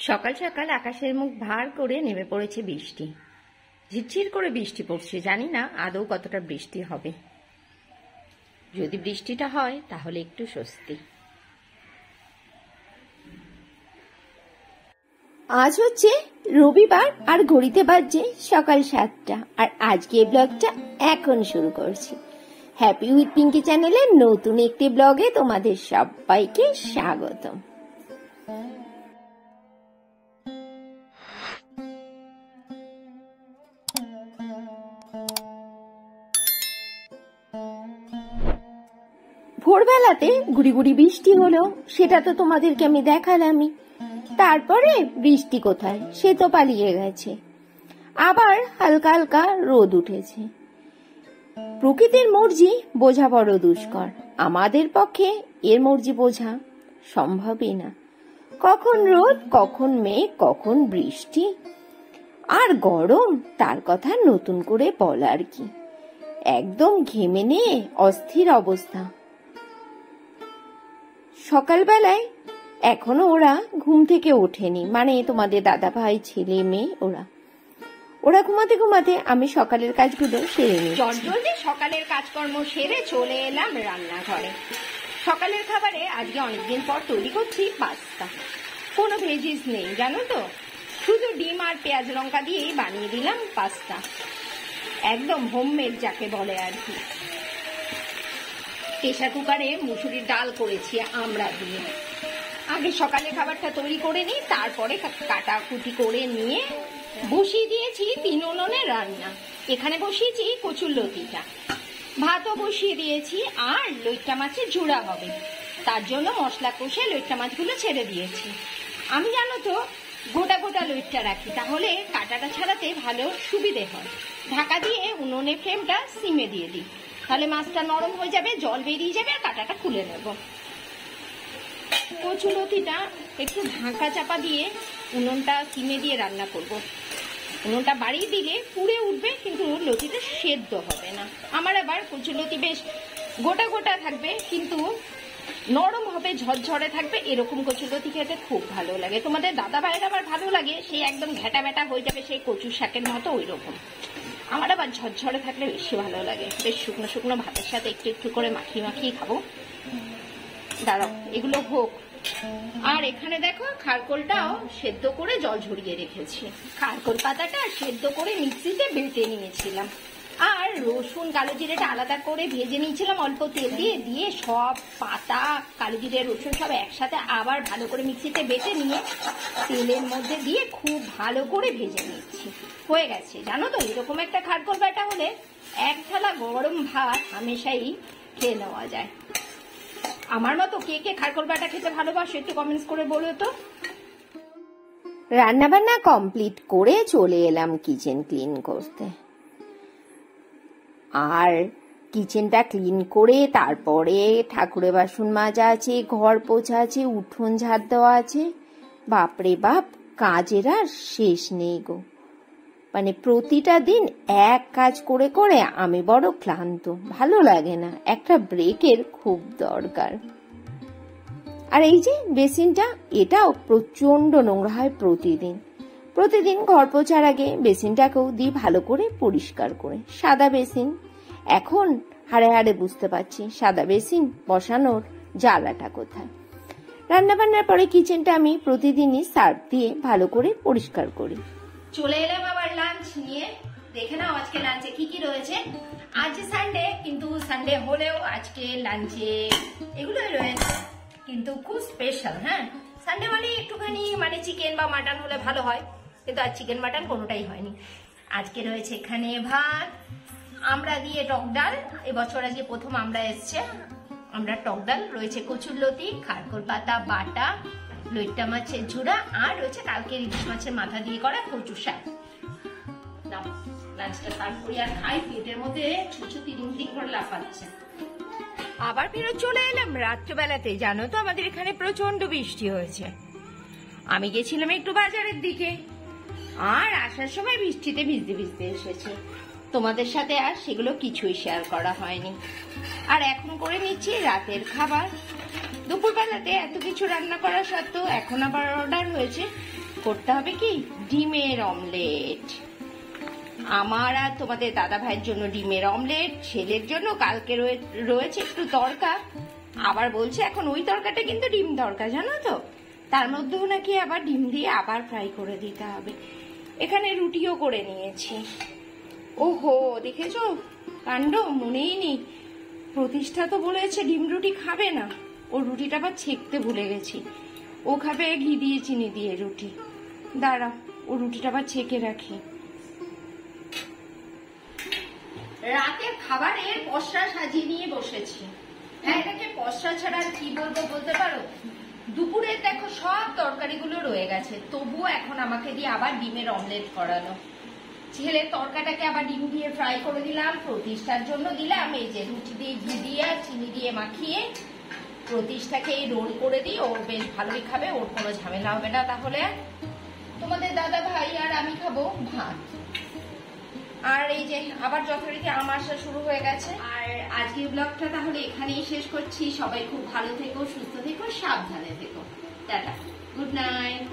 সকাল সকাল আকাশের মুখ ভার করে নেমে পড়েছে বৃষ্টি। ঝিরঝির করে বৃষ্টি পড়ছে, জানি না আদৌ কতটা বৃষ্টি হবে। যদি বৃষ্টিটা হয় তাহলে একটু স্বস্তি। আজ হচ্ছে রবিবার আর ঘড়িতে বাজছে সকাল 7টা। আর আজকে ব্লগটা এখন শুরু করছি। হ্যাপি উইথ পিঙ্কি চ্যানেলের নতুন একটি ব্লগে তোমাদের সবাইকে স্বাগতম। ভোরবেলাতে গুড়ি গুড়ি বৃষ্টি হলো, সেটা তো তোমাদেরকে আমি দেখালামই। তারপরে বৃষ্টি কোথায়, সে তো পালিয়ে গেছে। আবার হালকা হালকা রোদ উঠেছে। প্রকৃতির মর্জি বোঝা বড় দুষ্কর। আমাদের পক্ষে এর মর্জি বোঝা সম্ভবই না। কখন রোদ, কখন মেঘ, কখন বৃষ্টি, আর গরম তার কথা নতুন করে বলার কি। একদম ঘেমে নিয়ে অস্থির অবস্থা। সকালবেলায় এখনো ওরা ঘুম থেকে ওঠেনি, মানে তোমাদের দাদা ভাই, ছেলে মেয়ে, ওরা ঘুমাতে ঘুমাতে আমি সকালের কাজগুলো সেরে নিই। জলদি সকালের কাজকর্ম সেরে চলে এলাম রান্নাঘরে। সকালের খাবারে আজকে অনেকদিন পর তৈরি করছি পাস্তা। কোনো ভেজিস নেই জানো তো, শুধু ডিম আর পেঁয়াজ লঙ্কা দিয়েই বানিয়ে দিলাম পাস্তা। একদম হোমমেড যাকে বলে আর কি। প্রেসার কুকারে মুসুরির ডাল করেছি আমরা দিয়ে। আগে সকালে খাবারটা তৈরি করে নিই, তারপরে কাটাকুটি করে নিয়ে বসিয়ে দিয়েছি 3 উনুনে রান্না। এখানে বসিয়েছি কচুরলতিটা, ভাতও বসিয়ে দিয়েছি, আর লইট্টা মাছের ঝুড়া হবে। তার জন্য মশলা কষে লইট্টা মাছগুলো ছেড়ে দিয়েছি। আমি জানো তো গোটা গোটা লইট্টা রাখি, তাহলে কাটাটা ছাড়াতে ভালো সুবিধে হয়। ঢাকা দিয়ে উনুনে ফ্লেমটা সিমে দিয়ে দিই, তাহলে মাছটা নরম হয়ে যাবে, জল বেরিয়ে যাবে, আর কাটাটা খুলে নেব। কচুরলতিটা একটু ঢাকা চাপা দিয়ে উনুনটা সিমে দিয়ে রান্না করব। উনুনটা বাড়িয়ে দিলে পুড়ে উঠবে, কিন্তু লতিটা সেদ্ধ হবে না। আমার আবার কচুরলতি বেশ গোটা গোটা থাকবে, কিন্তু নরম হবে, ঝরঝরে থাকবে, এরকম কচুরলতি খেতে খুব ভালো লাগে। তোমাদের দাদা ভাইয়ের আবার ভালো লাগে সেই একদম ঘেটা বেটা হয়ে যাবে, সেই কচুর শাকের মতো ওই রকম। আমার আবার ঝরঝরে থাকলে বেশি ভালো লাগে। বেশ শুকনো শুকনো ভাতের সাথে একটু একটু করে মাখিয়ে মাখিয়ে খাবো। দাঁড়াও এগুলো হোক। আর এখানে দেখো খারকোলটাও সেদ্ধ করে জল ঝরিয়ে রেখেছি। খারকোল পাতাটা সেদ্ধ করে মিক্সিতে বেটে নিয়েছিলাম, আর রসুন কালো জিরেটা আলাদা করে ভেজে নিয়েছিলাম অল্প তেল দিয়ে। দিয়ে সব পাতা, কালো জিরে, রসুন সব একসাথে আবার ভালো করে মিক্সিতে বেটে নিয়ে তেলের মধ্যে দিয়ে খুব ভালো করে ভেজে নিচ্ছি। হয়ে গেছে। জানো তো এরকম একটা খারকোল বাটা হলে এক থালা গরম ভাত হামেশাই খেয়ে নেওয়া যায়। আমার মতো কে কে খারকোল বাটা খেতে ভালোবাসো একটু কমেন্টস করে বলো তো। রান্না বান্না কমপ্লিট করে চলে এলাম কিচেন ক্লিন করতে। আর কিচেনটা ক্লিন করে তারপরে ঠাকুরের বাসন মাজা আছে, ঘর পোছা আছে, উঠোন ঝাড় দেওয়া আছে। বাপরে বাপ, কাজের আর শেষ নেই গো। মানে প্রতিটা দিন এক কাজ করে করে আমি বড় ক্লান্ত, ভালো লাগে না। একটা ব্রেকের খুব দরকার। আর এই যে বেসিনটা, এটাও প্রচন্ড নোংরা হয় প্রতিদিন ঘর পোছার আগে বেসিনটাকেও দিই ভালো করে পরিষ্কার করে। সাদা বেসিন, এখন হাড়ে হাড়ে বুঝতে পারছি সাদা বেসিন বসানোর জ্বালাটা কোথায়। রান্না বান্নার পরে কিচেনটা আমি প্রতিদিনই সার্ফ দিয়ে ভালো করে পরিষ্কার করি। চলে এলাম আবার লাঞ্চ নিয়ে। দেখে নাও আজকে লাঞ্চে কি কি রয়েছে। আজ সানডে, কিন্তু সানডে হলেও আজকে লাঞ্চে এগুলোই রয়েছে, কিন্তু খুব স্পেশাল। হ্যাঁ, সানডে মানে একটুখানি মানে চিকেন বা মাটন হলে ভালো হয়, কিন্তু আজ চিকেন মাটন কোনোটাই হয়নি। আজকে রয়েছে এখানে ভাত, আমড়া দিয়ে টক ডাল। এবছর আজকে প্রথম আমড়া এসছে, আমরা টক ডাল, রয়েছে কচুরলতি, খারকোল পাতা বাটা, লইট্টা মাছের ঝুড়া, আর রয়েছে কালকে ইলিশ মাছের মাথা দিয়ে করা কচু শাক। লাঞ্চটা সার্ভ করি আর খাই, পেটের মধ্যে ছুঁচু তিরিং করে লাফাচ্ছে। আবার ফেরত চলে এলাম রাত্রেবেলাতে। জানো তো আমাদের এখানে প্রচন্ড বৃষ্টি হয়েছে। আমি গেছিলাম একটু বাজারের দিকে, আর আসার সময় বৃষ্টিতে ভিজতে ভিজতে এসেছি। তোমাদের সাথে আর সেগুলো কিছুই শেয়ার করা হয়নি। আর এখন করে নিচ্ছি রাতের খাবার। দুপুরবেলাতে এত কিছু রান্না করা সত্ত্বেও এখন আবার অর্ডার হয়েছে করতে হবে কি ডিমের অমলেট। আমার আর তোমাদের দাদা ভাইয়ের জন্য ডিমের অমলেট, ছেলের জন্য কালকে রয়েছে একটু তরকা। আবার বলছে এখন ওই তরকাটা কিন্তু ডিম তরকা, জানো তো, তার মধ্যেও নাকি আবার ডিম দিয়ে আবার ফ্রাই করে দিতে হবে। এখানে রুটিও করে নিয়েছি। ওহো, দেখেছো কাণ্ড, মনেই নেই। প্রতিষ্ঠা তো বলেছে ডিম রুটি খাবে না, ও রুটিটা আবার ছেঁকতে ভুলে গেছি। ও খাবে ঘি দিয়ে চিনি দিয়ে রুটি। দাঁড়া, ও রুটিটা আবার ছেঁকে রাখি। রাতের খাবারের পসরা সাজিয়ে নিয়ে বসেছি। হ্যাঁ, এটাকে পসরা ছাড়া আর কি বলবো বলতে পারো। দুপুরের দেখো সব তরকারিগুলো রয়ে গেছে, তবুও এখন আমাকে দিয়ে আবার ডিমের অমলেট করানো। ছেলের তরকাটাকে আবার ডিম দিয়ে ফ্রাই করে দিলাম, প্রতিষ্ঠার জন্য দিলাম এই যে রুটি দিয়ে ঘি দিয়ে আর চিনি দিয়ে মাখিয়ে। প্রতিষ্ঠাকে এই রোল করে দিই, ও বেশ ভালোই খাবে, ওর কোনো ঝামেলা হবে না। তাহলে তোমাদের দাদা ভাই আর আমি খাবো ভাত। আর এই যে আবার যথারীতি আম আসা শুরু হয়ে গেছে। আর আজকের ব্লগটা তাহলে এখানেই শেষ করছি। সবাই খুব ভালো থেকো, সুস্থ থেকো, সাবধানে থেকো। Tata, good night.